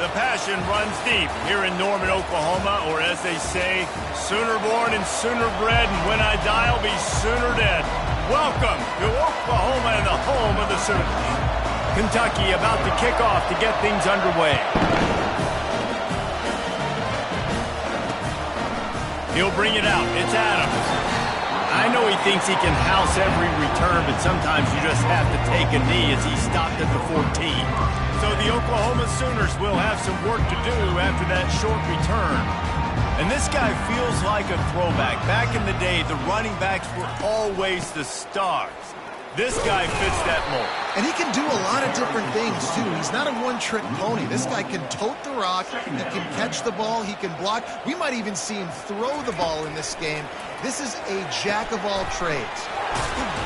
The passion runs deep here in Norman, Oklahoma, or as they say, sooner born and sooner bred, and when I die, I'll be sooner dead. Welcome to Oklahoma and the home of the Sooners. Kentucky about to kick off to get things underway. He'll bring it out. It's Adams. I know he thinks he can house every return, but sometimes you just have to take a knee as he stopped at the 14. So the Oklahoma Sooners will have some work to do after that short return. And this guy feels like a throwback. Back in the day, the running backs were always the stars. This guy fits that mold. And he can do a lot of different things, too. He's not a one-trick pony. This guy can tote the rock. He can catch the ball. He can block. We might even see him throw the ball in this game. This is a jack of all trades.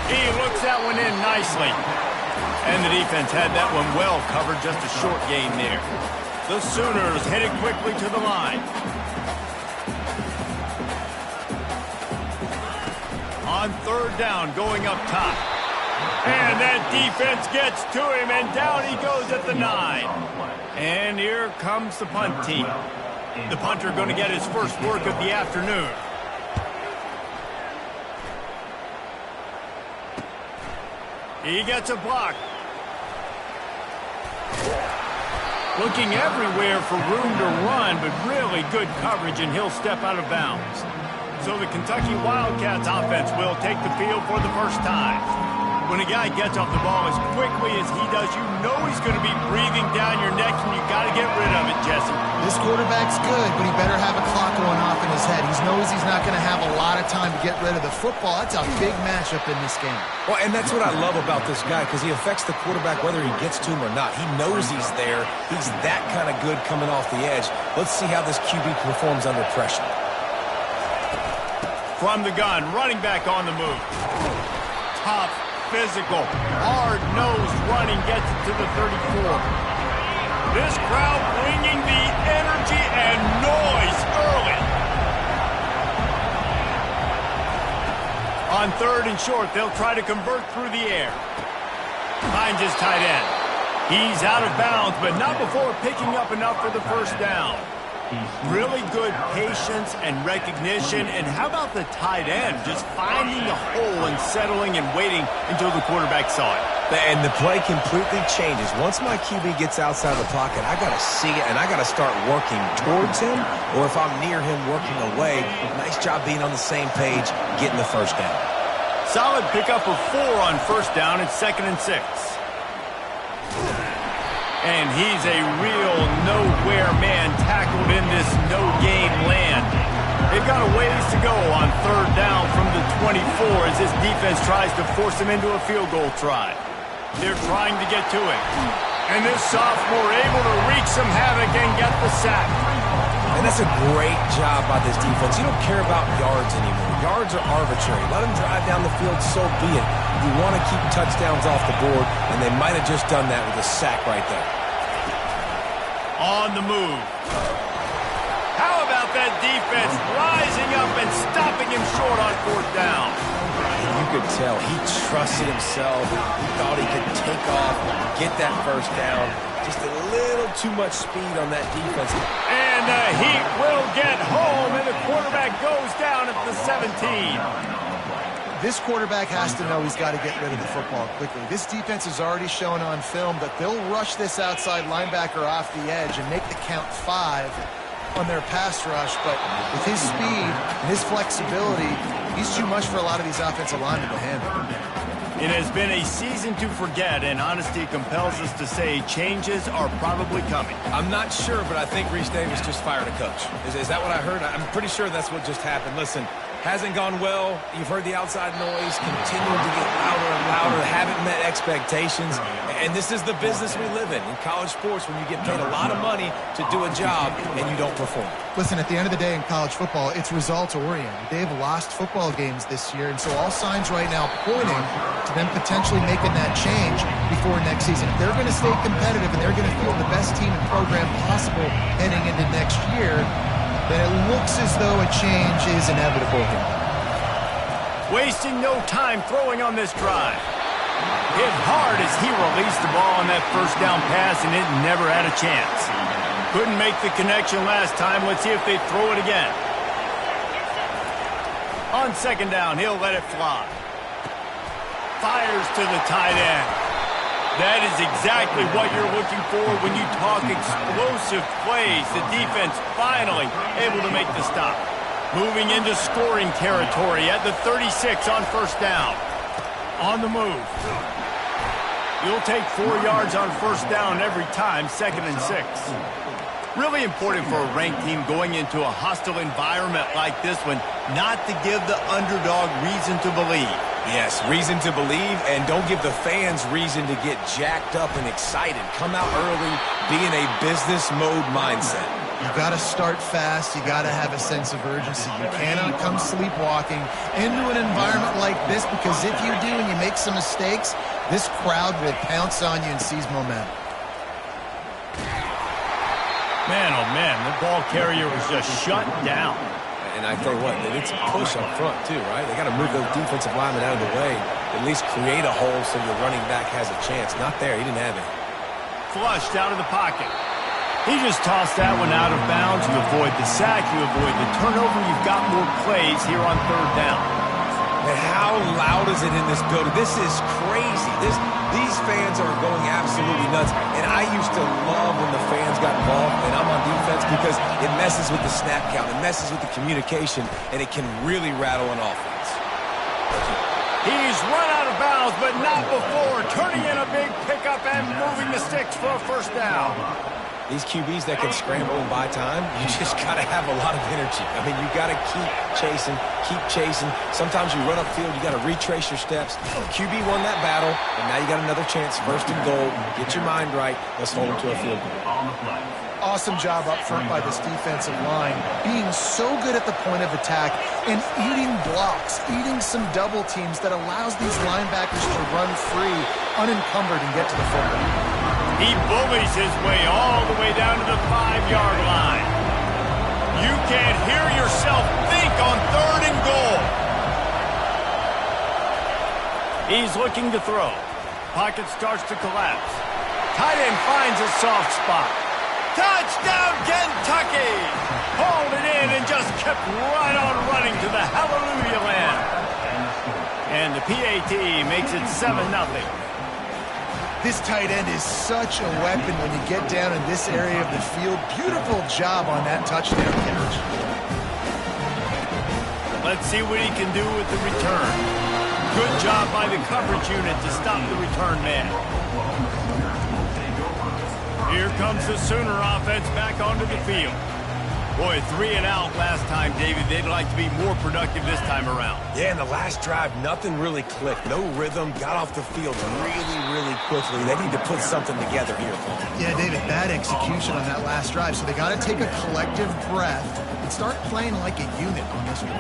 He looks that one in nicely. And the defense had that one well covered, just a short gain there. The Sooners headed quickly to the line. On third down, going up top. And that defense gets to him, and down he goes at the 9. And here comes the punt team. The punter going to get his first work of the afternoon. He gets a block. Looking everywhere for room to run, but really good coverage, and he'll step out of bounds. So the Kentucky Wildcats offense will take the field for the first time. When a guy gets off the ball as quickly as he does, you know he's going to be breathing down your neck, and you got to get rid of it, Jesse. This quarterback's good, but he better have a clock going off in his head. He knows he's not going to have a lot of time to get rid of the football. That's a big matchup in this game. Well, and that's what I love about this guy, because he affects the quarterback whether he gets to him or not. He knows he's there. He's that kind of good coming off the edge. Let's see how this QB performs under pressure. From the gun, running back on the move. Tough, physical, hard-nosed running gets it to the 34. This crowd bringing the energy and noise early. On third and short, they'll try to convert through the air. Finds his tight end. He's out of bounds, but not before picking up enough for the first down. Really good patience and recognition. And how about the tight end just finding the hole and settling and waiting until the quarterback saw it? And the play completely changes. Once my QB gets outside the pocket, I got to see it, and I got to start working towards him, or if I'm near him, working away. Nice job being on the same page, getting the first down. Solid pickup of 4 on first down. It's 2nd and 6. And he's a real nowhere man tackled in this no-game land. They've got a ways to go on third down from the 24 as this defense tries to force him into a field goal try. They're trying to get to it. And this sophomore able to wreak some havoc and get the sack. And that's a great job by this defense. You don't care about yards anymore. Yards are arbitrary. Let them drive down the field, so be it. You want to keep touchdowns off the board, and they might have just done that with a sack right there. On the move. How about that defense rising up and stopping him short on fourth down? You could tell he trusted himself. He thought he could take off, get that first down. Just a little too much speed on that defense. And the Heat will get home, and the quarterback goes down at the 17. This quarterback has to know he's got to get rid of the football quickly. This defense has already shown on film that they'll rush this outside linebacker off the edge and make the count 5 on their pass rush. But with his speed and his flexibility, he's too much for a lot of these offensive linemen to handle. It has been a season to forget, and honesty compels us to say changes are probably coming. I'm not sure, but I think Reese Davis just fired a coach. Is that what I heard? I'm pretty sure that's what just happened. Listen, hasn't gone well. You've heard the outside noise, continuing to get louder and louder, haven't met expectations. And this is the business we live in college sports, when you get paid a lot of money to do a job and you don't perform. Listen, at the end of the day in college football, it's results-oriented. They've lost football games this year, and so all signs right now pointing to them potentially making that change before next season. If they're going to stay competitive and they're going to field the best team and program possible heading into next year, then it looks as though a change is inevitable here. Wasting no time throwing on this drive. Hit hard as he released the ball on that first down pass, and it never had a chance. Couldn't make the connection last time. Let's see if they throw it again. On second down, he'll let it fly. Fires to the tight end. That is exactly what you're looking for when you talk explosive plays. The defense finally able to make the stop. Moving into scoring territory at the 36 on first down. On the move. You'll take 4 yards on first down every time, 2nd and 6. Really important for a ranked team going into a hostile environment like this one not to give the underdog reason to believe. Yes, reason to believe, and don't give the fans reason to get jacked up and excited. Come out early, be in a business mode mindset. You got to start fast. You got to have a sense of urgency. You cannot come sleepwalking into an environment like this, because if you do and you make some mistakes, this crowd will pounce on you and seize momentum. Man, oh man, the ball carrier was just shut down. And I tell you what, they need to push up front too, right? They got to move those defensive linemen out of the way, at least create a hole so your running back has a chance. Not there, he didn't have it. Flushed out of the pocket. He just tossed that one out of bounds. You avoid the sack, you avoid the turnover. You've got more plays here on third down. And how loud is it in this building? This is crazy. These fans are going absolutely nuts. And I used to love when the fans got involved, and I'm on defense, because it messes with the snap count, it messes with the communication, and it can really rattle an offense. He's run out of bounds, but not before. Turning in a big pickup and moving the sticks for a first down. These QBs that can scramble and buy time, you just got to have a lot of energy. I mean, you got to keep chasing, keep chasing. Sometimes you run upfield, you got to retrace your steps. QB won that battle, and now you got another chance. First and goal. Get your mind right. Let's hold them to a field goal. Awesome job up front by this defensive line, being so good at the point of attack and eating blocks, eating some double teams that allows these linebackers to run free, unencumbered, and get to the football. He bullies his way all the way down to the 5-yard line. You can't hear yourself think on third and goal. He's looking to throw. Pocket starts to collapse. Tight end finds a soft spot. Touchdown, Kentucky! Hauled it in and just kept right on running to the hallelujah land. And the PAT makes it 7-0. This tight end is such a weapon when you get down in this area of the field. Beautiful job on that touchdown catch. Let's see what he can do with the return. Good job by the coverage unit to stop the return man. Here comes the Sooner offense back onto the field. Boy, 3 and out last time, David. They'd like to be more productive this time around. Yeah, in the last drive, nothing really clicked. No rhythm. Got off the field really, really quickly. They need to put something together here. Yeah, David, bad execution on that last drive. So they got to take a collective breath and start playing like a unit on this one.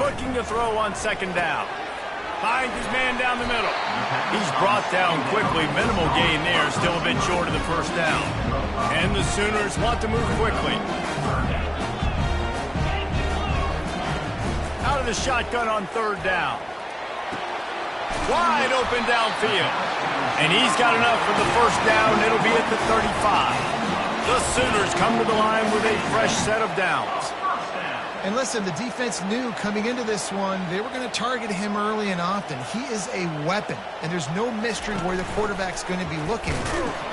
Looking to throw on second down. Finds his man down the middle. He's brought down quickly. Minimal gain there. Still a bit short of the first down. And the Sooners want to move quickly. Out of the shotgun on third down. Wide open downfield. And he's got enough for the first down. It'll be at the 35. The Sooners come to the line with a fresh set of downs. And listen, the defense knew coming into this one, they were going to target him early and often. He is a weapon, and there's no mystery where the quarterback's going to be looking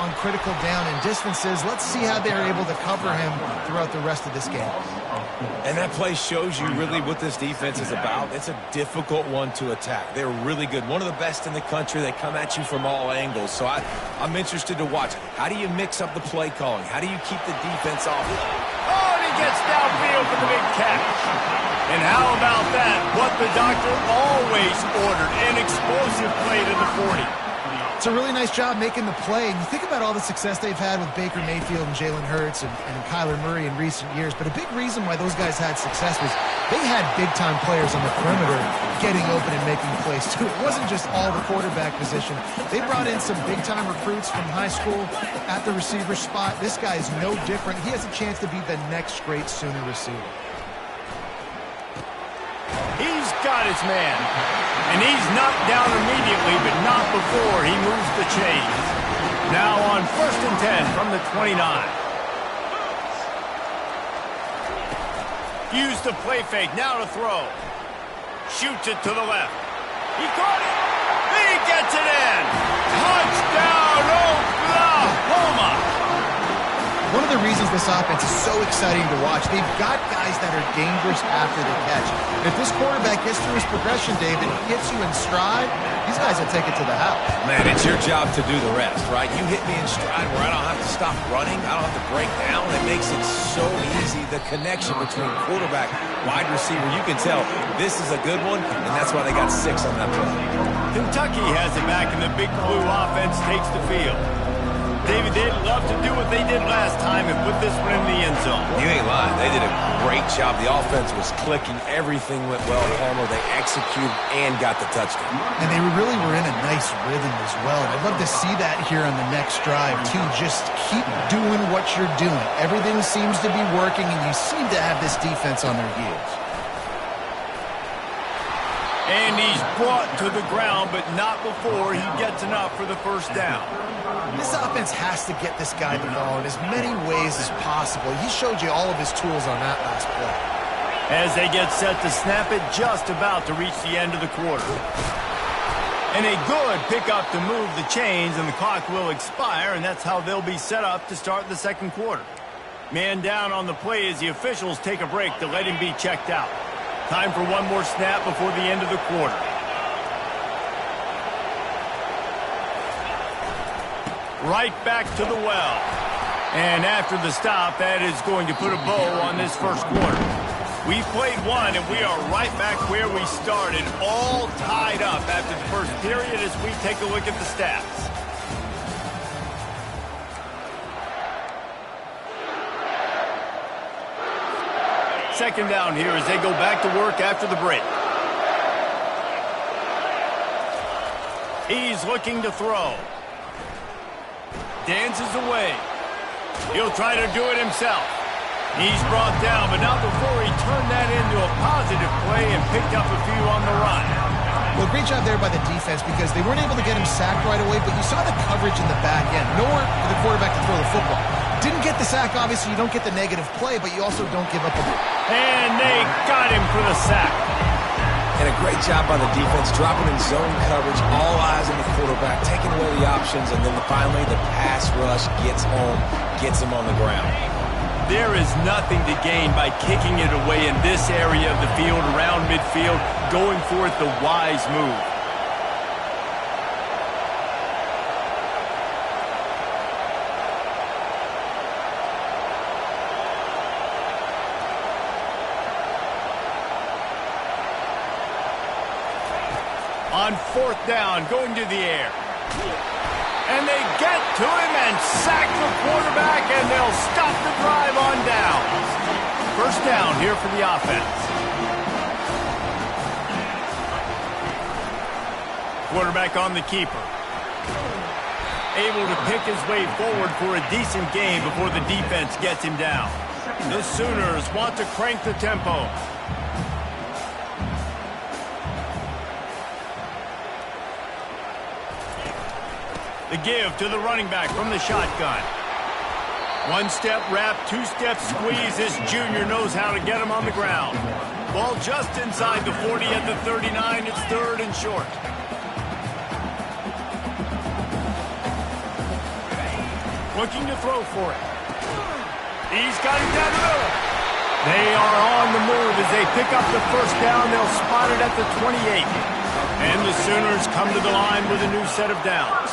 on critical down and distances. Let's see how they're able to cover him throughout the rest of this game. And that play shows you really what this defense is about. It's a difficult one to attack. They're really good. One of the best in the country. They come at you from all angles. So I'm interested to watch. How do you mix up the play calling? How do you keep the defense off? Oh, and he gets downfield for the big catch. And how about that? What the doctor always ordered, an explosive play to the 40. It's a really nice job making the play. And you think about all the success they've had with Baker Mayfield and Jalen Hurts and Kyler Murray in recent years. But a big reason why those guys had success was they had big-time players on the perimeter getting open and making plays, too. It wasn't just all the quarterback position. They brought in some big-time recruits from high school at the receiver spot. This guy is no different. He has a chance to be the next great Sooner receiver. He's got his man. And he's knocked down immediately, but not before he moves the chains. Now on 1st and 10 from the 29. Use the play fake, now to throw. Shoots it to the left. He caught it. He gets it in. Touchdown, Oklahoma. One of the reasons this offense is so exciting to watch, they've got guys that are dangerous after the catch. And if this quarterback gets through his progression, David, he hits you in stride, these guys will take it to the house. Man, it's your job to do the rest, right? You hit me in stride where I don't have to stop running. I don't have to break down. It makes it so easy, the connection between quarterback, wide receiver. You can tell this is a good one, and that's why they got 6 on that play. Kentucky has it back, and the Big Blue offense takes the field. David, they'd love to do what they did last time and put this one in the end zone. You ain't lying. They did a great job. The offense was clicking. Everything went well, Palmer. They executed and got the touchdown. And they really were in a nice rhythm as well. I'd love to see that here on the next drive, too. Just keep doing what you're doing. Everything seems to be working, and you seem to have this defense on their heels. And he's brought to the ground, but not before he gets enough for the first down. This offense has to get this guy the ball in as many ways as possible. He showed you all of his tools on that last play. As they get set to snap it, just about to reach the end of the quarter. And a good pickup to move the chains, and the clock will expire, and that's how they'll be set up to start the second quarter. Man down on the play as the officials take a break to let him be checked out. Time for one more snap before the end of the quarter. Right back to the well. And after the stop, that is going to put a bow on this first quarter. We've played one, and we are right back where we started, all tied up after the first period as we take a look at the stats. Second down here as they go back to work after the break. He's looking to throw. Dances away. He'll try to do it himself. He's brought down, but not before he turned that into a positive play and picked up a few on the run. Well, great job there by the defense because they weren't able to get him sacked right away, but you saw the coverage in the back end. Nowhere for the quarterback to throw the football. Didn't get the sack, obviously. You don't get the negative play, but you also don't give up a ball. And they got him for the sack. And a great job by the defense, dropping in zone coverage, all eyes on the quarterback, taking away the options, and then finally the pass rush gets home, gets him on the ground. There is nothing to gain by kicking it away in this area of the field, around midfield, going for it the wise move. On fourth down, going to the air. And they get to him and sack the quarterback, and they'll stop the drive on down. First down here for the offense. Quarterback on the keeper. Able to pick his way forward for a decent gain before the defense gets him down. The Sooners want to crank the tempo. The give to the running back from the shotgun. One step wrap, 2 step squeeze. This junior knows how to get him on the ground. Ball just inside the 40 at the 39. It's third and short. Looking to throw for it. He's got it down the middle. They are on the move as they pick up the first down. They'll spot it at the 28. And the Sooners come to the line with a new set of downs.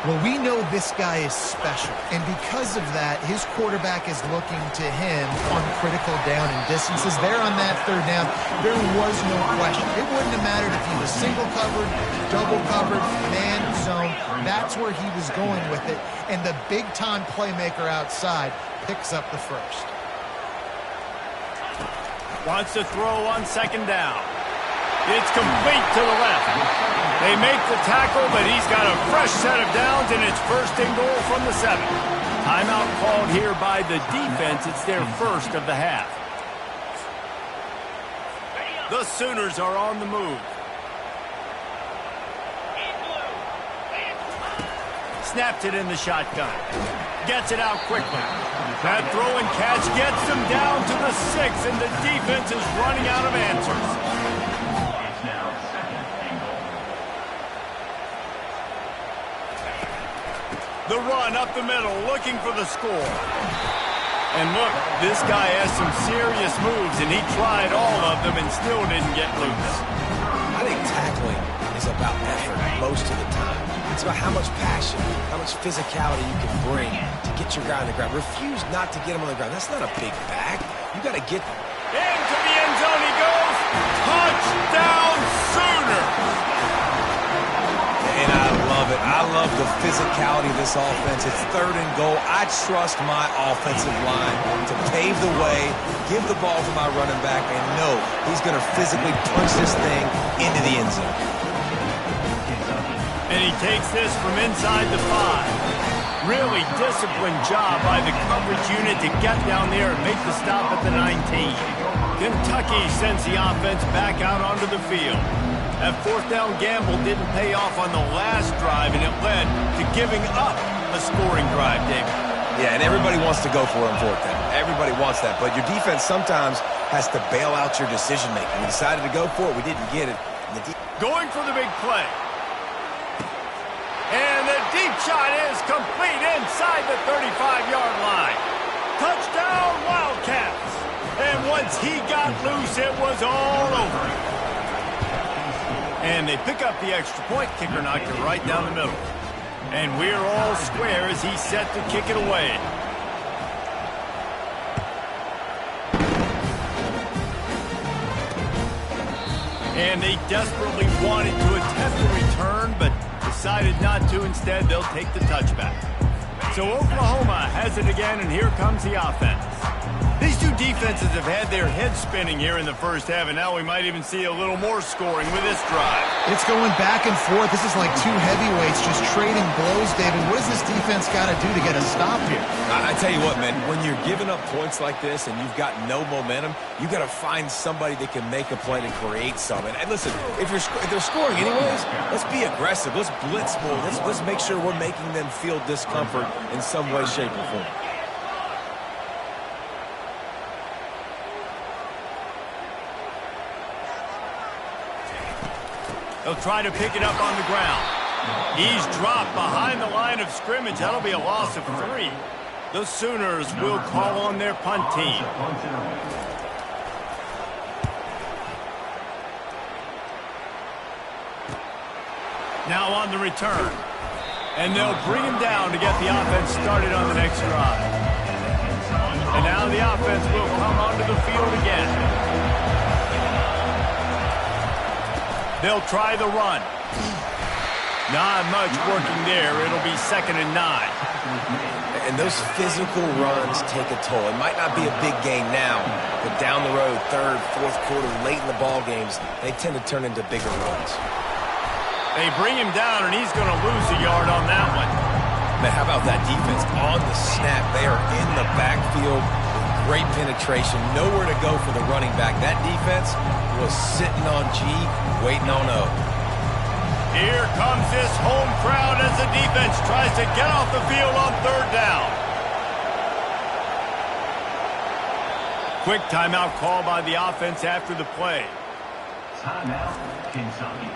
Well, we know this guy is special, and because of that, his quarterback is looking to him on critical down and distances. There on that third down, there was no question. It wouldn't have mattered if he was single covered, double covered, man zone. That's where he was going with it, and the big-time playmaker outside picks up the first. Wants to throw on second down. It's complete to the left. They make the tackle, but he's got a fresh set of downs, and it's first and goal from the 7. Timeout called here by the defense. It's their first of the half. The Sooners are on the move. Snaps it in the shotgun. Gets it out quickly. That throw and catch gets them down to the 6, and the defense is running out of answers. The run up the middle, looking for the score. And look, this guy has some serious moves, and he tried all of them and still didn't get loose. I think tackling is about effort most of the time. It's about how much passion, how much physicality you can bring to get your guy on the ground. Refuse not to get him on the ground. That's not a big back. You got to get into the end zone he goes. Touchdown Sooners! And I love it. I love the physicality of this offense. It's 3rd and goal. I trust my offensive line to pave the way, give the ball to my running back, and know he's going to physically punch this thing into the end zone. And he takes this from inside the 5. Really disciplined job by the coverage unit to get down there and make the stop at the 19. Kentucky sends the offense back out onto the field. That 4th down gamble didn't pay off on the last drive, and it led to giving up a scoring drive, David. Yeah, and everybody wants to go for it on 4th down. Everybody wants that, but your defense sometimes has to bail out your decision-making. We decided to go for it. We didn't get it. Going for the big play. And the deep shot is complete inside the 35-yard line. Touchdown, Wildcats. And once he got loose, it was all over. And they pick up the extra point. Kicker knocked it right down the middle. And we're all square as he's set to kick it away. And they desperately wanted to attempt a return, but decided not to. Instead, they'll take the touchback. So Oklahoma has it again, and here comes the offense. These two defenses have had their heads spinning here in the first half, and now we might even see a little more scoring with this drive. It's going back and forth. This is like two heavyweights just trading blows, David. What does this defense got to do to get a stop here? I tell you what, man, when you're giving up points like this and you've got no momentum, you got to find somebody that can make a play to create something. And listen, if they're scoring anyways, let's be aggressive. Let's blitz more. Let's make sure we're making them feel discomfort in some way, shape, or form. They'll try to pick it up on the ground. He's dropped behind the line of scrimmage. That'll be a loss of 3. The Sooners will call on their punt team. Now on the return. And they'll bring him down to get the offense started on the next drive. And now the offense will come onto the field again. They'll try the run. Not much working there. It'll be 2nd and 9. And those physical runs take a toll. It might not be a big gain now, but down the road, 3rd, 4th quarter, late in the ball games, they tend to turn into bigger runs. They bring him down, and he's going to lose a yard on that one. Man, how about that defense? On the snap, they are in the backfield. Great penetration, nowhere to go for the running back. That defense was sitting on G, waiting on O. Here comes this home crowd as the defense tries to get off the field on 3rd down. Quick timeout call by the offense after the play. Timeout, Kentucky.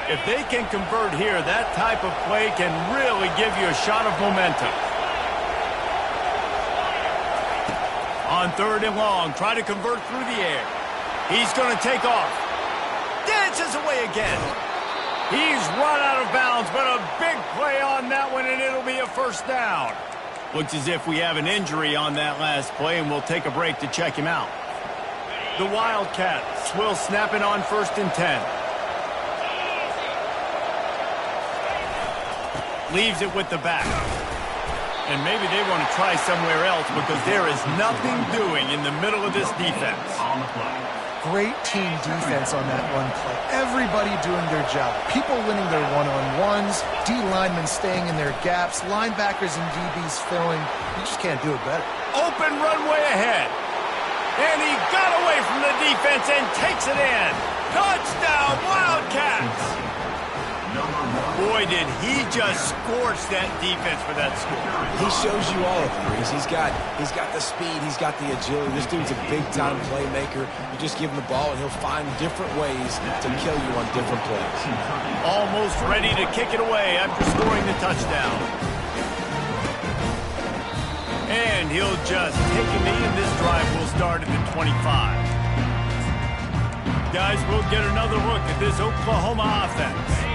If they can convert here, that type of play can really give you a shot of momentum. On 3rd and long, try to convert through the air. He's going to take off. Dances away again. He's run out of bounds, but a big play on that one, and it'll be a 1st down. Looks as if we have an injury on that last play, and we'll take a break to check him out. The Wildcats will snap it on 1st and 10. Leaves it with the back. And maybe they want to try somewhere else because there is nothing doing in the middle of this defense. Great team defense on that run play. Everybody doing their job. People winning their one-on-ones, D linemen staying in their gaps, linebackers and DBs filling. You just can't do it better. Open runway ahead. And he got away from the defense and takes it in. Touchdown, Wildcats! Boy, did he just scorch that defense for that score. He shows you all of it, Reese. He's got the speed, he's got the agility. This dude's a big-time playmaker. You just give him the ball, and he'll find different ways to kill you on different plays. Almost ready to kick it away after scoring the touchdown. And he'll just take a knee, and this drive will start at the 25. Guys, we'll get another look at this Oklahoma offense.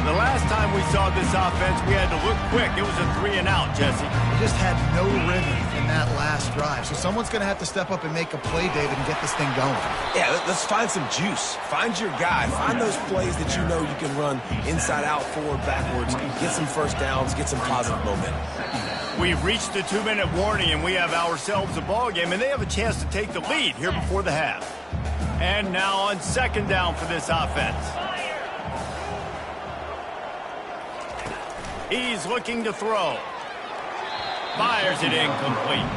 The last time we saw this offense, we had to look quick. It was a 3-and-out, Jesse. They just had no rhythm in that last drive. So someone's going to have to step up and make a play, David, and get this thing going. Yeah, let's find some juice. Find your guy. Find those plays that you know you can run inside out, forward, backwards. Get some first downs. Get some positive momentum. We've reached the 2-minute warning, and we have ourselves a ball game, and they have a chance to take the lead here before the half. And now on second down for this offense. He's looking to throw. Fires it incomplete.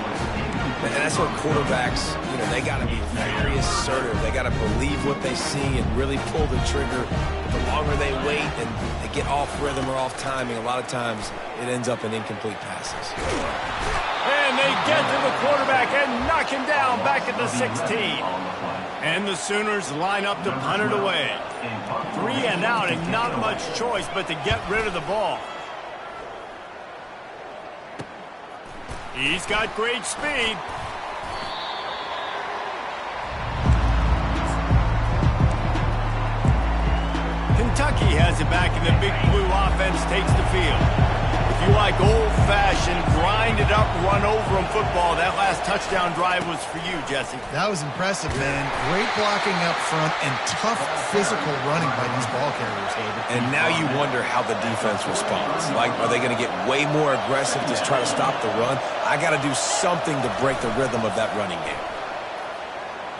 And that's what quarterbacks, they got to be very assertive. They got to believe what they see and really pull the trigger. But the longer they wait and they get off rhythm or off timing, a lot of times it ends up in incomplete passes. And they get to the quarterback and knock him down back at the 16. And the Sooners line up to punt it away. 3-and-out and not much choice but to get rid of the ball. He's got great speed. Kentucky has it back, and the Big Blue offense takes the field. If you like old-fashioned, grind-it-up, run-over-'em football, that last touchdown drive was for you, Jesse. That was impressive, man. Great blocking up front and tough physical running by these ball carriers, David. And now you wonder how the defense responds. Like, are they going to get way more aggressive to try to stop the run? I got to do something to break the rhythm of that running game.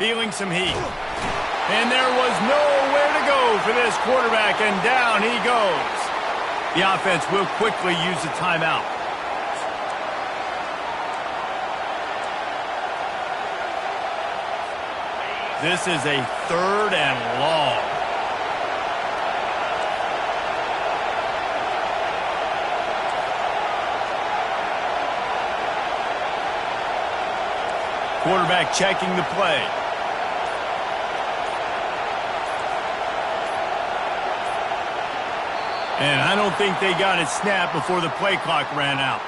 Feeling some heat. And there was nowhere to go for this quarterback, and down he goes. The offense will quickly use a timeout. This is a 3rd and long. Quarterback checking the play. And I don't think they got it snapped before the play clock ran out.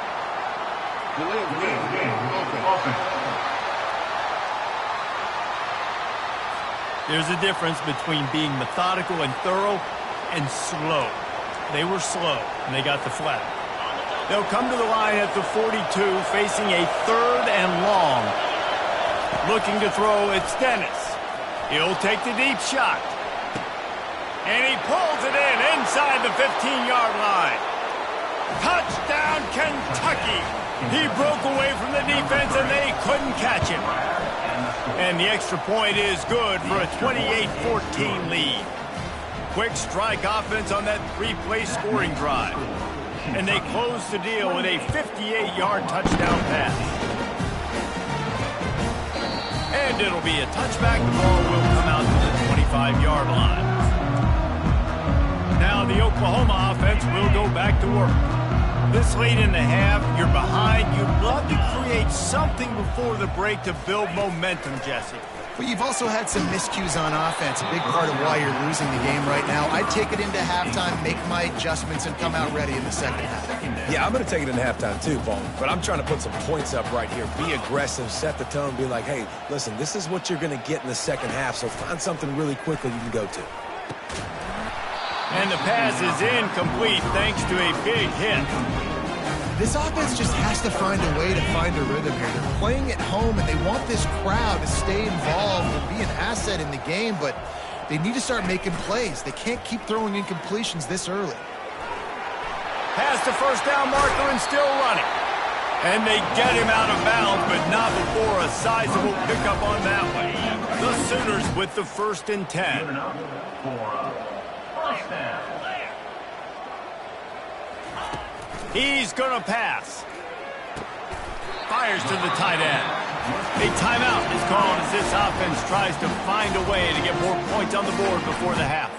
There's a difference between being methodical and thorough and slow. They were slow, and they got the flag. They'll come to the line at the 42, facing a 3rd and long. Looking to throw, it's Dennis. He'll take the deep shot. And he pulls it in inside the 15-yard line. Touchdown, Kentucky. He broke away from the defense, and they couldn't catch him. And the extra point is good for a 28-14 lead. Quick strike offense on that 3-play scoring drive. And they close the deal with a 58-yard touchdown pass. And it'll be a touchback. The ball will come out to the 25-yard line. Now the Oklahoma offense will go back to work. This late in the half, you're behind. You'd love to create something before the break to build momentum, Jesse. But you've also had some miscues on offense, a big part of why you're losing the game right now. I'd take it into halftime, make my adjustments, and come out ready in the second half. Yeah, I'm going to take it into halftime too, Paul. But I'm trying to put some points up right here. Be aggressive, set the tone, be like, hey, listen, this is what you're going to get in the second half, so find something really quickly you can go to. And the pass is incomplete thanks to a big hit. This offense just has to find a way to find a rhythm here. They're playing at home, and they want this crowd to stay involved and be an asset in the game, but they need to start making plays. They can't keep throwing incompletions this early. Pass the first down marker and still running. And they get him out of bounds, but not before a sizable pickup on that one. The Sooners with the 1st and 10. He's going to pass. Fires to the tight end. A timeout is called as this offense tries to find a way to get more points on the board before the half.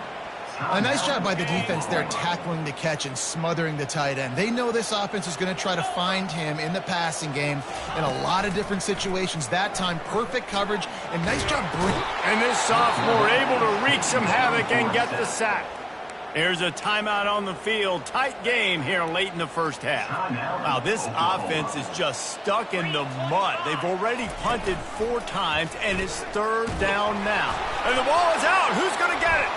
A nice job by the defense there tackling the catch and smothering the tight end. They know this offense is going to try to find him in the passing game in a lot of different situations. That time, perfect coverage and nice job bringing. And this sophomore able to wreak some havoc and get the sack. There's a timeout on the field. Tight game here late in the first half. Wow, this offense is just stuck in the mud. They've already punted 4 times, and it's 3rd down now. And the ball is out. Who's going to get it?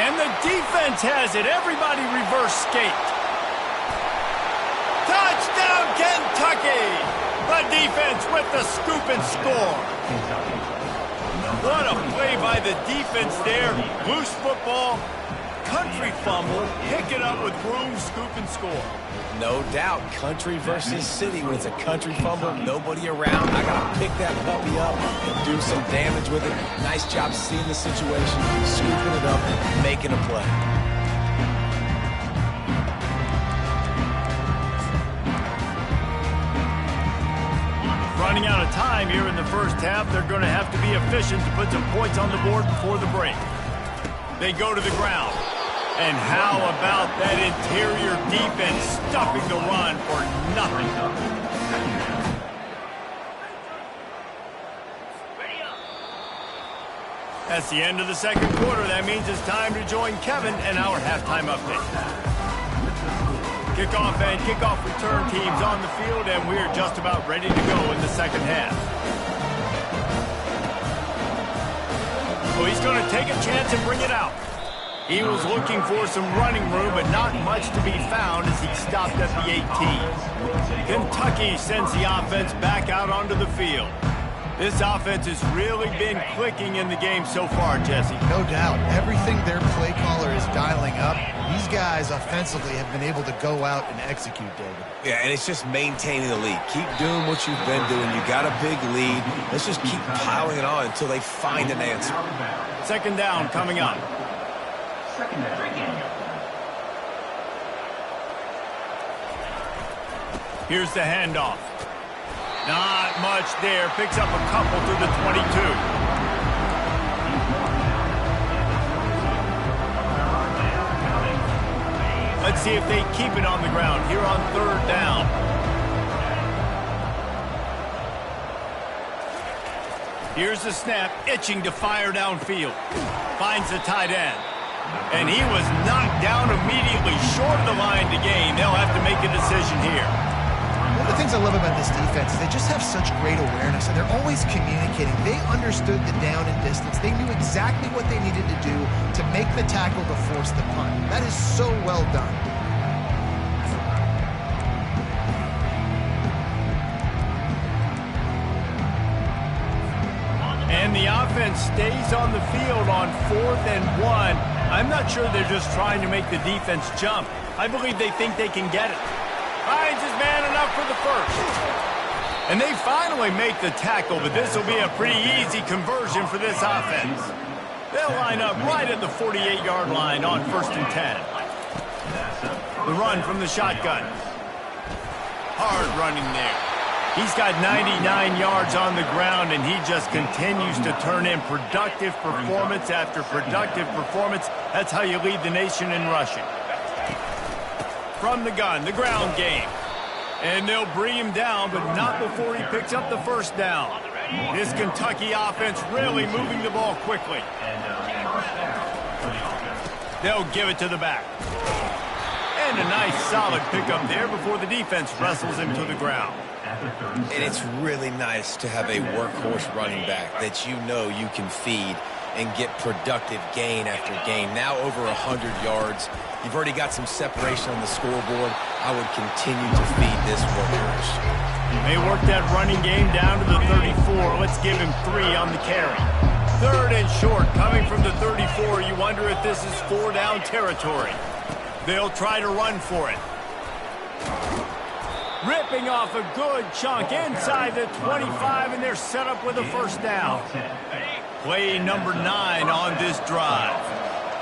And the defense has it. Everybody reverse skate. Touchdown, Kentucky! The defense with the scoop and score. What a play by the defense there. Loose football. Country fumble, pick it up with room, scoop, and score. No doubt, country versus city. When it's a country fumble, nobody around. I got to pick that puppy up and do some damage with it. Nice job seeing the situation, scooping it up, making a play. Running out of time here in the first half, they're going to have to be efficient to put some points on the board before the break. They go to the ground. And how about that interior defense stuffing the run for nothing? That's the end of the second quarter. That means it's time to join Kevin and our halftime update. Kickoff and kickoff return teams on the field, and we're just about ready to go in the second half. So he's going to take a chance and bring it out. He was looking for some running room, but not much to be found as he stopped at the 18. Kentucky sends the offense back out onto the field. This offense has really been clicking in the game so far, Jesse. No doubt. Everything their play caller is dialing up, these guys offensively have been able to go out and execute, David. Yeah, and it's just maintaining the lead. Keep doing what you've been doing. You got a big lead. Let's just keep piling it on until they find an answer. Second down coming up. Here's the handoff. Not much there. Picks up a couple to the 22. Let's see if they keep it on the ground here on 3rd down. Here's the snap, itching to fire downfield. Finds the tight end. And he was knocked down immediately short of the line to gain. They'll have to make a decision here. One of the things I love about this defense is they just have such great awareness, and they're always communicating. They understood the down and distance. They knew exactly what they needed to do to make the tackle to force the punt. That is so well done. And the offense stays on the field on 4th and 1. I'm not sure they're just trying to make the defense jump. I believe they think they can get it. Finds his man enough for the first. And they finally make the tackle, but this will be a pretty easy conversion for this offense. They'll line up right at the 48-yard line on 1st and 10. The run from the shotgun. Hard running there. He's got 99 yards on the ground, and he just continues to turn in productive performance after productive performance. That's how you lead the nation in rushing. From the gun, the ground game. And they'll bring him down, but not before he picks up the first down. This Kentucky offense really moving the ball quickly. They'll give it to the back. And a nice solid pickup there before the defense wrestles him to the ground. And it's really nice to have a workhorse running back that you know you can feed and get productive gain after gain. Now over 100 yards. You've already got some separation on the scoreboard. I would continue to feed this workhorse. They work that running game down to the 34. Let's give him 3 on the carry. 3rd and short coming from the 34. You wonder if this is 4-down territory. They'll try to run for it. Ripping off a good chunk inside the 25, and they're set up with a first down. Play number 9 on this drive.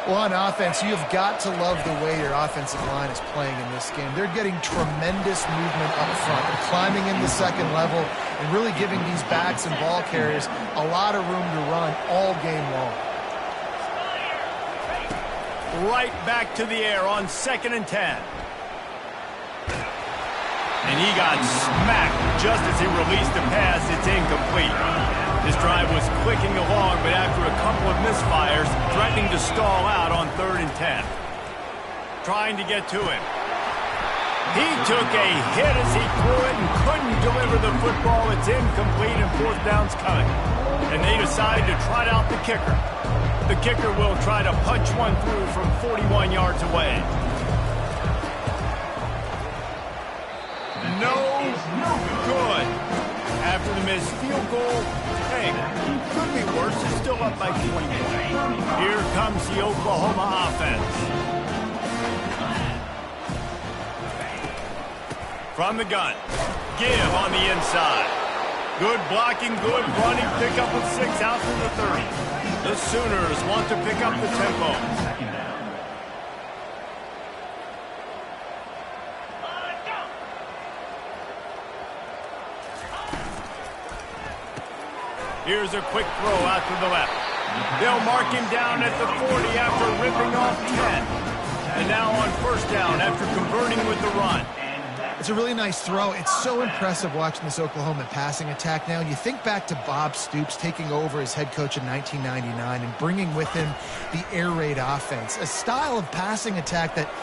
Well, on offense, you've got to love the way your offensive line is playing in this game. They're getting tremendous movement up front. They're climbing in the second level and really giving these backs and ball carriers a lot of room to run all game long. Right back to the air on 2nd and 10. And he got smacked just as he released the pass. It's incomplete. This drive was clicking along, but after a couple of misfires, threatening to stall out on 3rd and 10. Trying to get to him. He took a hit as he threw it and couldn't deliver the football. It's incomplete and 4th down's coming. And they decide to trot out the kicker. The kicker will try to punch one through from 41 yards away. No good. After the missed field goal, hey, could be worse. It's still up by 20. Here comes the Oklahoma offense. From the gun, give on the inside. Good blocking, good running, pick up with 6 out to the 30. The Sooners want to pick up the tempo. Here's a quick throw out to the left. They'll mark him down at the 40 after ripping off 10. And now on 1st down after converting with the run. It's a really nice throw. It's so impressive watching this Oklahoma passing attack now. You think back to Bob Stoops taking over as head coach in 1999 and bringing with him the air raid offense, a style of passing attack that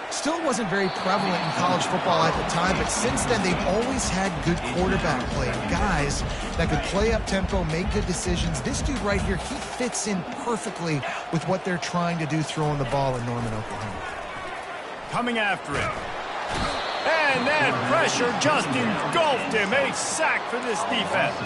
still wasn't very prevalent in college football at the time, but since then they've always had good quarterback play, guys that could play up tempo, make good decisions. This dude right here, he fits in perfectly with what they're trying to do throwing the ball in Norman, Oklahoma. Coming after him. And that pressure just engulfed him. A sack for this defense.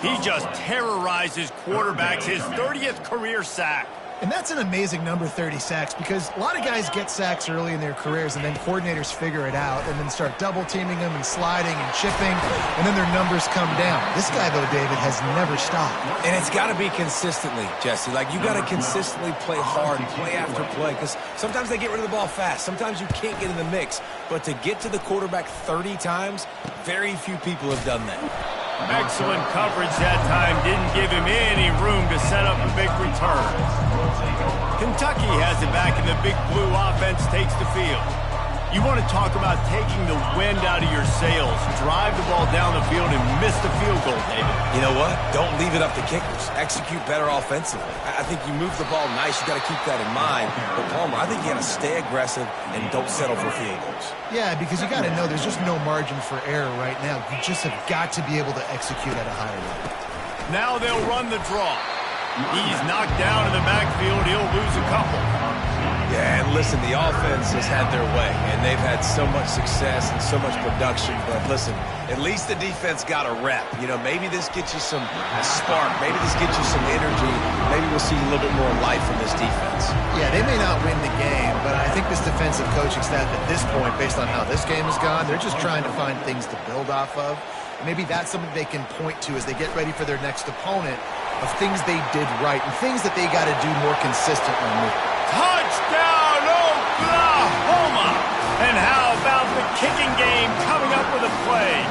He just terrorizes quarterbacks, his 30th career sack. And that's an amazing number, 30 sacks, because a lot of guys get sacks early in their careers and then coordinators figure it out and then start double-teaming them and sliding and chipping, and then their numbers come down. This guy, though, David, has never stopped. And it's got to be consistently, Jesse. Like, you got to consistently play hard, play after play, because sometimes they get rid of the ball fast. Sometimes you can't get in the mix. But to get to the quarterback 30 times, very few people have done that. Excellent coverage that time. Didn't give him any room to set up a big return. Kentucky has it back, and the big blue offense takes the field. You want to talk about taking the wind out of your sails. Drive the ball down the field and miss the field goal, David. You know what? Don't leave it up to kickers. Execute better offensively. I think you move the ball nice. You got to keep that in mind. But Palmer, I think you got to stay aggressive and don't settle for field goals. Yeah, because you got to know there's just no margin for error right now. You just have got to be able to execute at a higher level. Now they'll run the draw. He's knocked down in the backfield. He'll lose a couple. Yeah, and listen, the offense has had their way, and they've had so much success and so much production. But listen, at least the defense got a rep. You know, maybe this gets you a spark. Maybe this gets you some energy. Maybe we'll see a little bit more life from this defense. Yeah, they may not win the game, but I think this defensive coaching staff at this point, based on how this game has gone, they're just trying to find things to build off of. Maybe that's something they can point to as they get ready for their next opponent, of things they did right and things that they got to do more consistently. Touchdown, Oklahoma! And how about the kicking game coming up with a play?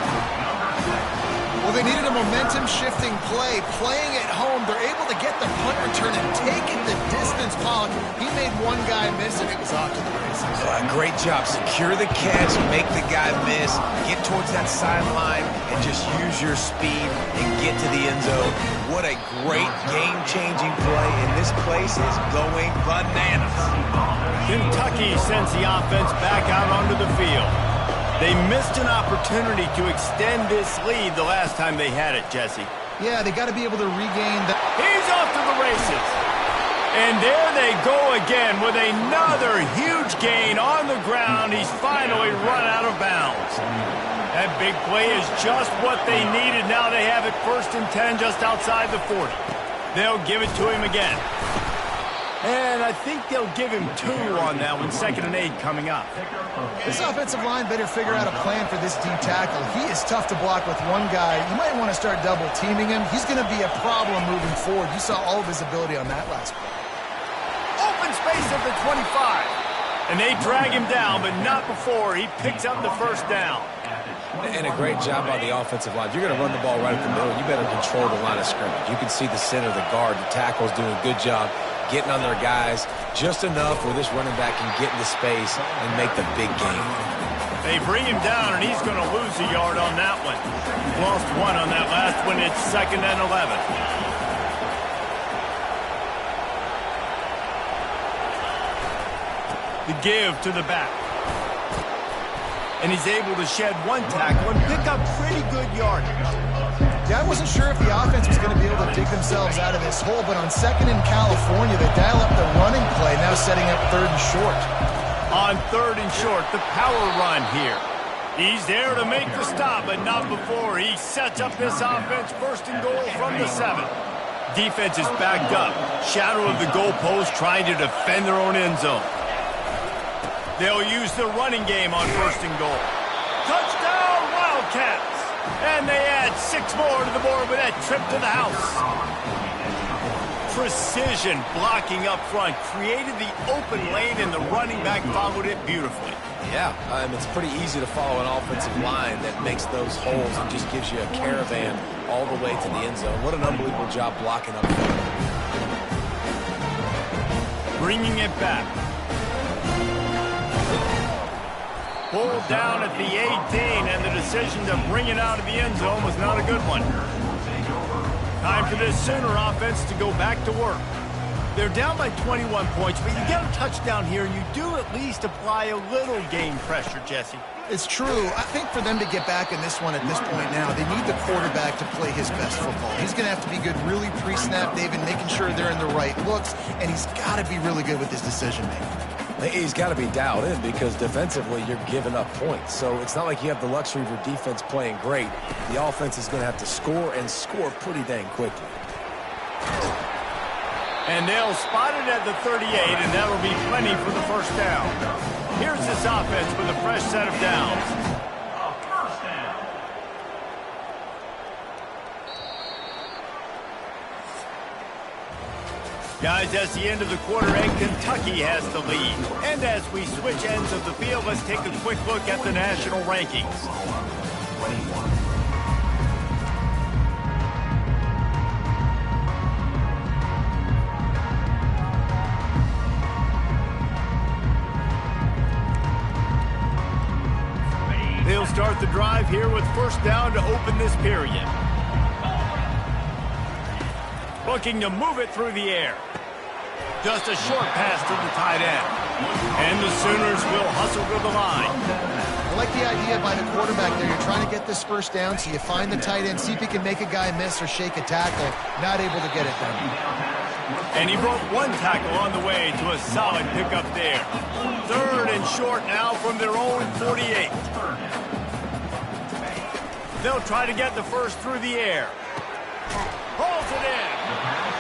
Well, they needed a momentum-shifting play. Playing at home, they're able to get the punt return and take it the distance. Pollock, he made one guy miss, and it was off to the races. Great job. Secure the catch, make the guy miss, get towards that sideline, and just use your speed and get to the end zone. What a great game-changing play, and this place is going bananas. Kentucky sends the offense back out onto the field. They missed an opportunity to extend this lead the last time they had it, Jesse. Yeah, they got to be able to regain that. He's off to the races. And there they go again with another huge gain on the ground. He's finally run out of bounds. That big play is just what they needed. Now they have it 1st and 10 just outside the 40. They'll give it to him again. And I think they'll give him 2 on that one. 2nd and 8 coming up. This offensive line better figure out a plan for this D tackle. He is tough to block with one guy. You might want to start double teaming him. He's going to be a problem moving forward. You saw all of his ability on that last play. Open space at the 25. And they drag him down, but not before he picks up the first down. And a great job by the offensive line. If you're going to run the ball right at the middle, you better control the line of scrimmage. You can see the center, the guard, the tackle's doing a good job getting on their guys just enough where this running back can get into space and make the big game. They bring him down, and he's going to lose a yard on that one. Lost one on that last one. It's 2nd and 11. The give to the back. And he's able to shed one tackle and pick up pretty good yardage. Yeah, I wasn't sure if the offense was going to be able to dig themselves out of this hole, but on 2nd in California, they dial up the running play, now setting up 3rd and short. On 3rd and short, the power run here. He's there to make the stop, but not before he sets up this offense 1st and goal from the 7. Defense is backed up. Shadow of the goalpost trying to defend their own end zone. They'll use the running game on 1st and goal. Touchdown, Wildcats! And they add 6 more to the board with that trip to the house. Precision blocking up front created the open lane, and the running back followed it beautifully. Yeah, it's pretty easy to follow an offensive line that makes those holes and just gives you a caravan all the way to the end zone. What an unbelievable job blocking up front. Bringing it back. Pulled down at the 18, and the decision to bring it out of the end zone was not a good one. Time for this Sooner offense to go back to work. They're down by 21 points, but you get a touchdown here, and you do at least apply a little game pressure, Jesse. It's true. I think for them to get back in this one at this point now, they need the quarterback to play his best football. He's going to have to be good really pre-snap, David, making sure they're in the right looks, and he's got to be really good with his decision-making. He's got to be dialed in because defensively you're giving up points. So it's not like you have the luxury of your defense playing great. The offense is going to have to score and score pretty dang quickly. And they'll spot it at the 38, and that'll be plenty for the first down. Here's this offense with a fresh set of downs. Guys, that's the end of the quarter, and Kentucky has the lead. And as we switch ends of the field, let's take a quick look at the national rankings. They'll start the drive here with 1st down to open this period. Looking to move it through the air. Just a short pass to the tight end. And the Sooners will hustle to the line. I like the idea by the quarterback there. You're trying to get this 1st down, so you find the tight end, see if he can make a guy miss or shake a tackle. Not able to get it done. And he broke one tackle on the way to a solid pickup there. 3rd and short now from their own 48. They'll try to get the first through the air. Pulls it in.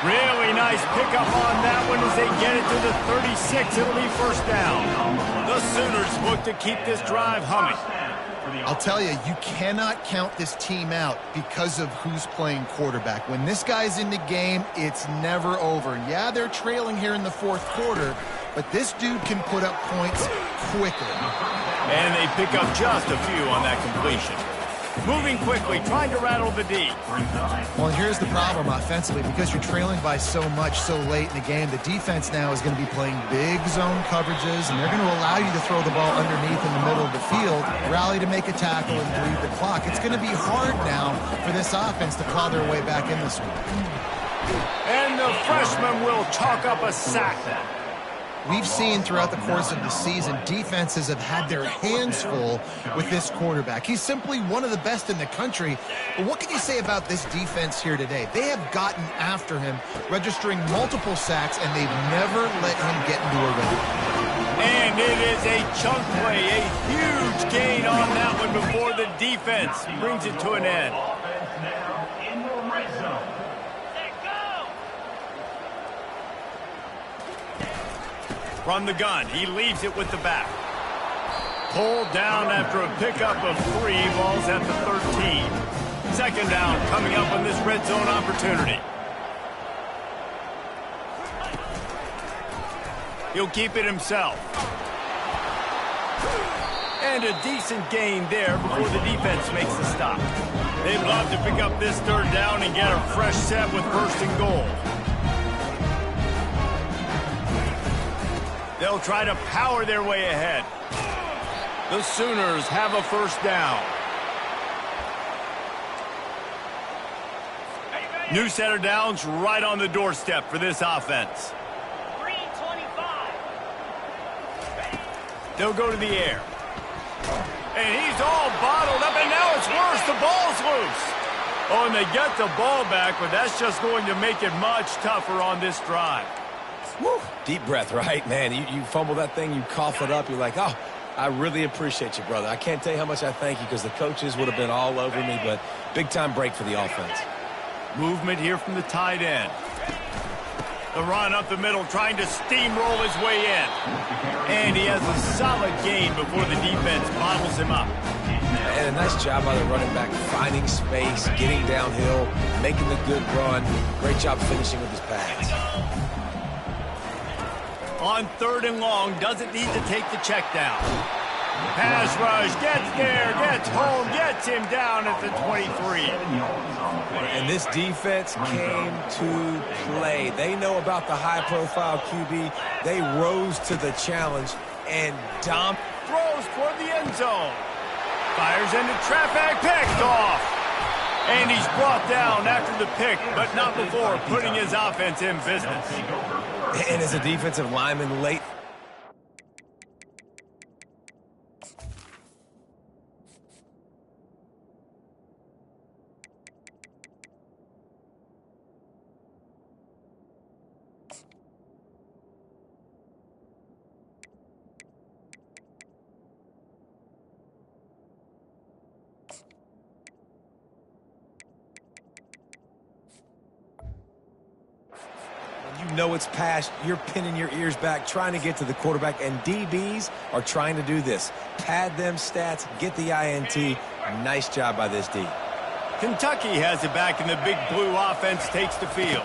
Really nice pickup on that one as they get it to the 36. It'll be 1st down. The Sooners look to keep this drive humming. I'll tell you, you cannot count this team out because of who's playing quarterback. When this guy's in the game, it's never over. Yeah, they're trailing here in the 4th quarter, but this dude can put up points quickly. And they pick up just a few on that completion. Moving quickly, trying to rattle the D. Well, and here's the problem offensively. Because you're trailing by so much so late in the game, the defense now is going to be playing big zone coverages, and they're going to allow you to throw the ball underneath in the middle of the field, rally to make a tackle, and bleed the clock. It's going to be hard now for this offense to claw their way back in this one. And the freshman will chalk up a sack. We've seen throughout the course of the season, defenses have had their hands full with this quarterback. He's simply one of the best in the country. But what can you say about this defense here today? They have gotten after him, registering multiple sacks, and they've never let him get into a rhythm. And it is a chunk play, a huge gain on that one before the defense brings it to an end. From the gun, he leaves it with the back. Pulled down after a pickup of 3 balls at the 13. 2nd down coming up on this red zone opportunity. He'll keep it himself. And a decent gain there before the defense makes the stop. They'd love to pick up this third down and get a fresh set with first and goal. They'll try to power their way ahead. The Sooners have a first down. New set of downs right on the doorstep for this offense. 325. They'll go to the air. And he's all bottled up, and now it's worse. The ball's loose. Oh, and they get the ball back, but that's just going to make it much tougher on this drive. Woo. Deep breath, right? Man, you fumble that thing, you cough it up, you're like, oh, I really appreciate you, brother. I can't tell you how much I thank you because the coaches would have been all over me, but big-time break for the offense. Movement here from the tight end. The run up the middle, trying to steamroll his way in. And he has a solid gain before the defense bottles him up. And a nice job by the running back, finding space, getting downhill, making the good run. Great job finishing with his pads. On third and long, doesn't need to take the check down. Pass rush, gets there, gets home, gets him down at the 23. And this defense came to play. They know about the high-profile QB. They rose to the challenge and throws toward the end zone. Fires into traffic, picked off. And he's brought down after the pick, but not before putting his offense in business. And as a defensive lineman late. You know it's past, you're pinning your ears back, trying to get to the quarterback, and DBs are trying to do this. Pad them stats, get the INT. Nice job by this D. Kentucky has it back, and the big blue offense takes the field.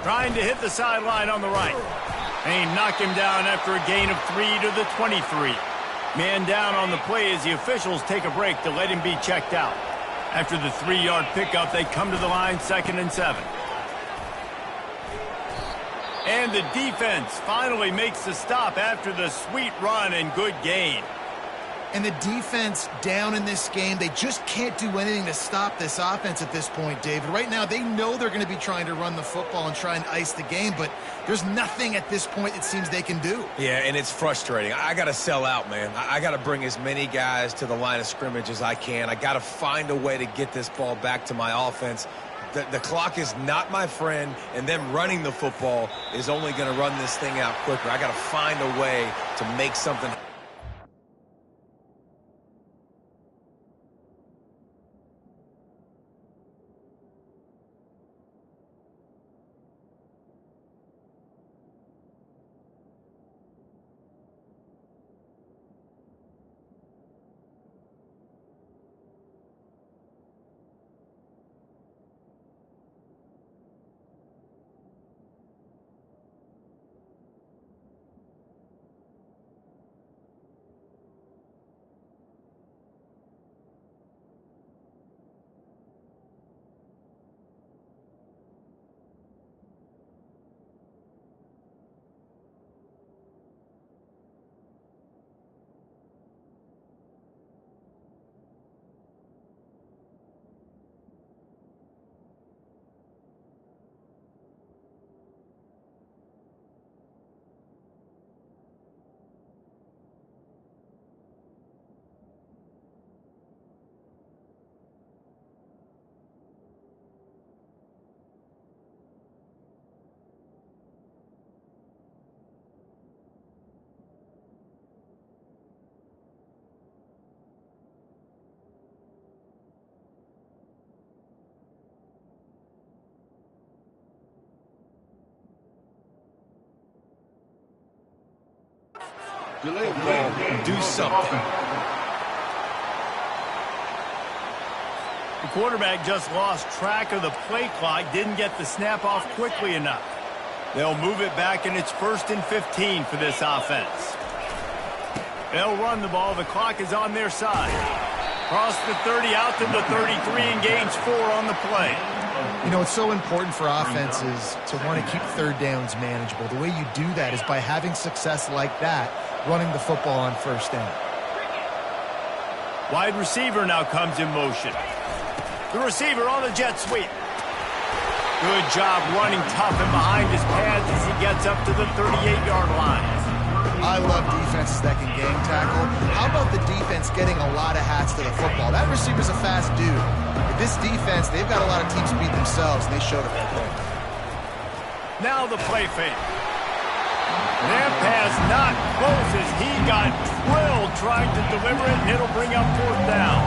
Trying to hit the sideline on the right. And he knocked him down after a gain of 3 to the 23. Man down on the play as the officials take a break to let him be checked out. After the 3-yard pickup, they come to the line 2nd and 7. And the defense finally makes the stop after the sweet run and good gain. And the defense down in this game, they just can't do anything to stop this offense at this point, David. Right now, they know they're going to be trying to run the football and try and ice the game, but there's nothing at this point it seems they can do. Yeah, and it's frustrating. I got to sell out, man. I got to bring as many guys to the line of scrimmage as I can. I got to find a way to get this ball back to my offense. The clock is not my friend, and them running the football is only going to run this thing out quicker. I got to find a way to make something. Do something. The quarterback just lost track of the play clock, didn't get the snap off quickly enough. They'll move it back, and it's 1st and 15 for this offense. They'll run the ball. The clock is on their side. Cross the 30 out to the 33 and gains 4 on the play. You know, it's so important for offenses to want to keep third downs manageable. The way you do that is by having success like that, running the football on 1st down. Wide receiver now comes in motion. The receiver on the jet sweep. Good job running tough and behind his pads as he gets up to the 38-yard line. I love defenses that can gang tackle. How about the defense getting a lot of hats to the football? That receiver's a fast dude. With this defense, they've got a lot of teams beat themselves, and they showed it right there. Now the play fake. That pass not close as he got drilled trying to deliver it, and it'll bring up 4th down.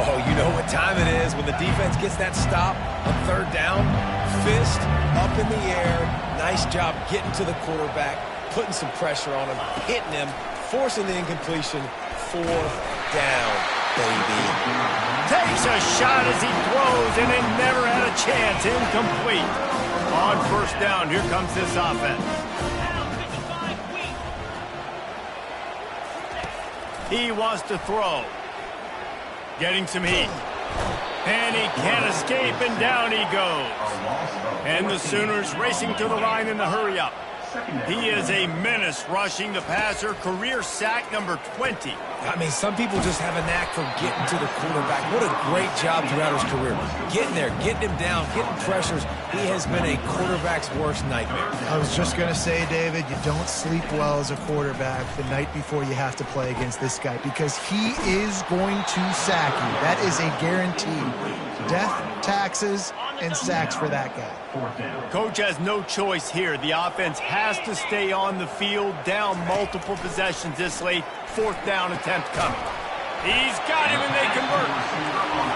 Oh, you know what time it is when the defense gets that stop on 3rd down. Fist up in the air. Nice job getting to the quarterback, putting some pressure on him, hitting him, forcing the incompletion. 4th down, baby. Takes a shot as he throws, and it never had a chance. Incomplete. On 1st down, here comes this offense. He wants to throw. Getting some heat. And he can't escape, and down he goes. And the Sooners racing to the line in the hurry-up. He is a menace rushing the passer. Career sack number 20. I mean, some people just have a knack for getting to the quarterback. What a great job throughout his career. Getting there, getting him down, getting pressures. He has been a quarterback's worst nightmare. I was just going to say, David, you don't sleep well as a quarterback the night before you have to play against this guy because he is going to sack you. That is a guarantee. Death, taxes, and sacks for that guy. Coach has no choice here. The offense has to stay on the field, down multiple possessions this late. 4th down attempt coming. He's got him, and they convert.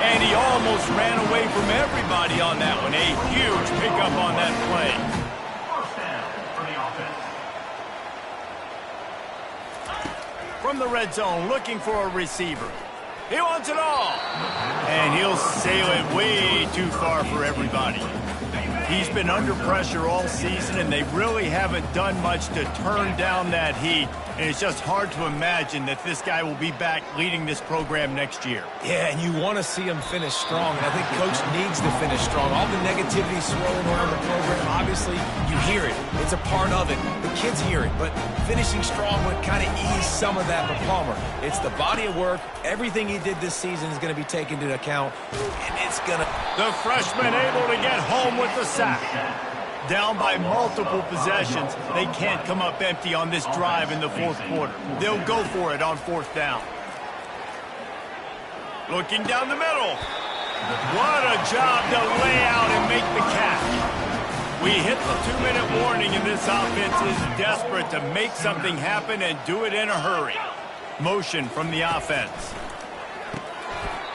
And he almost ran away from everybody on that one. A huge pickup on that play. 1st down for the offense. From the red zone, looking for a receiver. He wants it all. And he'll sail it way too far for everybody. He's been under pressure all season, and they really haven't done much to turn down that heat. And it's just hard to imagine that this guy will be back leading this program next year. Yeah, and you want to see him finish strong, and I think Coach needs to finish strong. All the negativity swirling around the program, obviously, you hear it. It's a part of it. The kids hear it, but finishing strong would kind of ease some of that for Palmer. It's the body of work. Everything he did this season is going to be taken into account, and it's going to... The freshman able to get home with the sack. Down by multiple possessions, they can't come up empty on this drive in the 4th quarter. They'll go for it on 4th down. Looking down the middle. What a job to lay out and make the catch. We hit the 2-minute warning, and this offense is desperate to make something happen and do it in a hurry. Motion from the offense.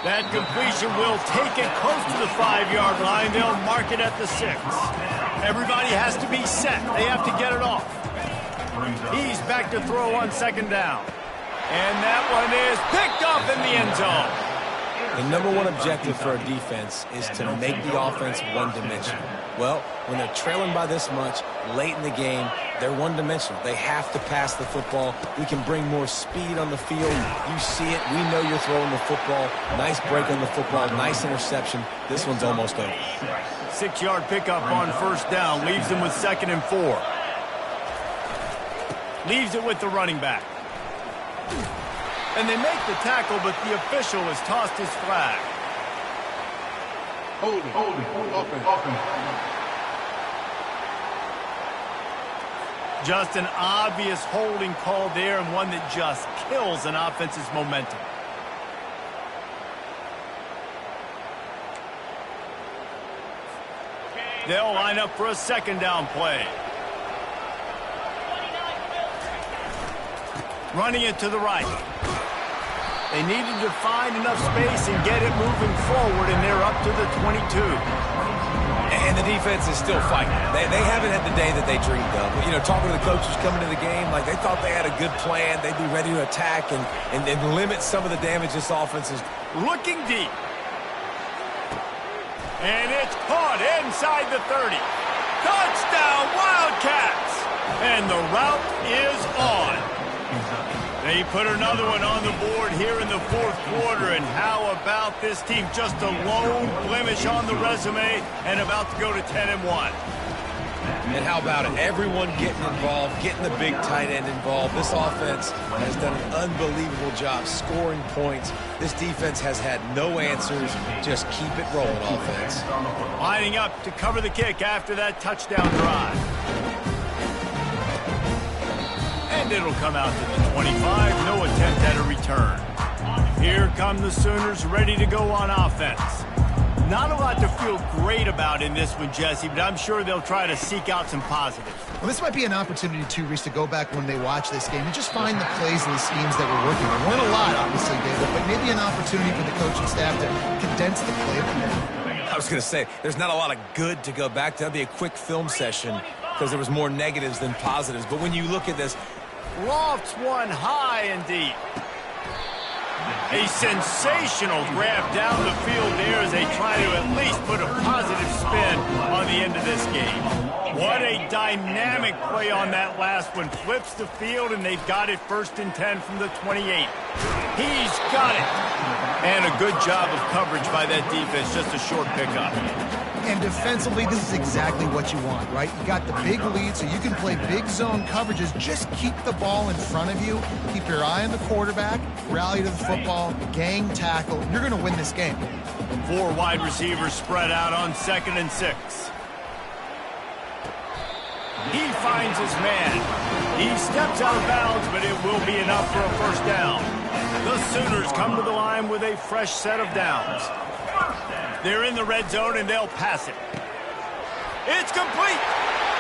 That completion will take it close to the 5-yard line. They'll mark it at the 6. Everybody has to be set. They have to get it off. He's back to throw on 2nd down. And that one is picked off in the end zone. The #1 objective for a defense is to make the offense one-dimensional. Well, when they're trailing by this much late in the game, they're one-dimensional. They have to pass the football. We can bring more speed on the field. You see it. We know you're throwing the football. Nice break on the football. Nice interception. This one's almost over. 6-yard pickup on 1st down. Leaves them with 2nd and 4. Leaves it with the running back. And they make the tackle, but the official has tossed his flag. Holding, open. Just an obvious holding call there, and one that just kills an offense's momentum. They'll line up for a 2nd down play. Running it to the right. They needed to find enough space and get it moving forward, and they're up to the 22. And the defense is still fighting. They haven't had the day that they dreamed of. But, you know, talking to the coaches coming to the game, like they thought they had a good plan. They'd be ready to attack and limit some of the damage this offense is. Looking deep. And it's caught inside the 30. Touchdown, Wildcats! And the route is on. They put another one on the board here in the fourth quarter, and how about this team? Just a lone blemish on the resume and about to go to 10-1. And how about it? Everyone getting involved, getting the big tight end involved. This offense has done an unbelievable job scoring points. This defense has had no answers. Just keep it rolling, offense. Lining up to cover the kick after that touchdown drive. And it'll come out to the 25. No attempt at a return. Here come the Sooners ready to go on offense. Not a lot to feel great about in this one, Jesse, but I'm sure they'll try to seek out some positives. Well, this might be an opportunity, too, Reese, to go back when they watch this game and just find the plays and the schemes that were working. There weren't a lot, obviously, David, but maybe an opportunity for the coaching staff to condense the play. I was going to say, there's not a lot of good to go back to. That'd be a quick film session because there was more negatives than positives. But when you look at this, lofts one high and deep. A sensational grab down the field there as they try to at least put a positive spin on the end of this game. What a dynamic play on that last one. Flips the field, and they've got it 1st and 10 from the 28. He's got it. And a good job of coverage by that defense. Just a short pickup. And defensively, this is exactly what you want, right? You got the big lead, so you can play big zone coverages. Just keep the ball in front of you. Keep your eye on the quarterback. Rally to the football. Gang tackle. You're going to win this game. 4 wide receivers spread out on 2nd and 6. He finds his man. He steps out of bounds, but it will be enough for a 1st down. The Sooners come to the line with a fresh set of downs. They're in the red zone, and they'll pass it. It's complete.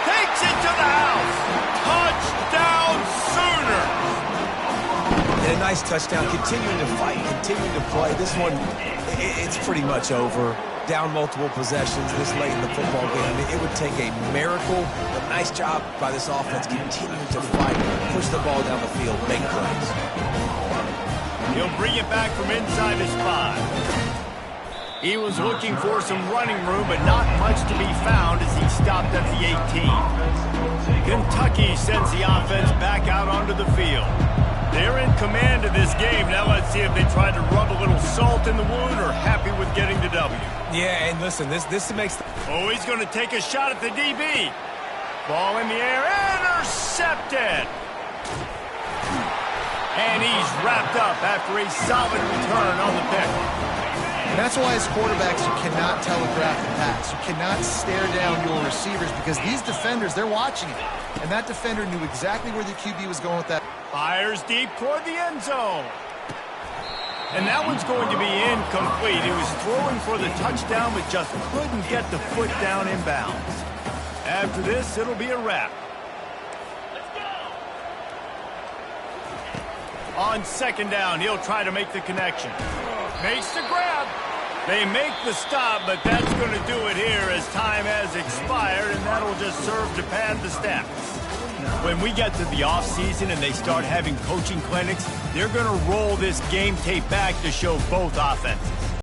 Takes it to the house. Touchdown, Sooners. and a nice touchdown. Continuing to fight, continuing to play. This one, it's pretty much over. Down multiple possessions this late in the football game. It would take a miracle, but nice job by this offense continuing to fight, push the ball down the field, make plays. He'll bring it back from inside his 5. He was looking for some running room, but not much to be found as he stopped at the 18. Kentucky sends the offense back out onto the field. They're in command of this game. Now let's see if they try to rub a little salt in the wound or happy with getting the W. Yeah, and listen, this makes... Oh, he's going to take a shot at the DB. Ball in the air, intercepted. And he's wrapped up after a solid return on the pick. And that's why as quarterbacks, you cannot telegraph the pass. You cannot stare down your receivers because these defenders, they're watching it. And that defender knew exactly where the QB was going with that. Fires deep toward the end zone. And that one's going to be incomplete. He was throwing for the touchdown, but just couldn't get the foot down in bounds. After this, it'll be a wrap. On 2nd down, he'll try to make the connection. Makes the grab. They make the stop, but that's going to do it here as time has expired, and that'll just serve to pad the stats. When we get to the offseason and they start having coaching clinics, they're going to roll this game tape back to show both offenses.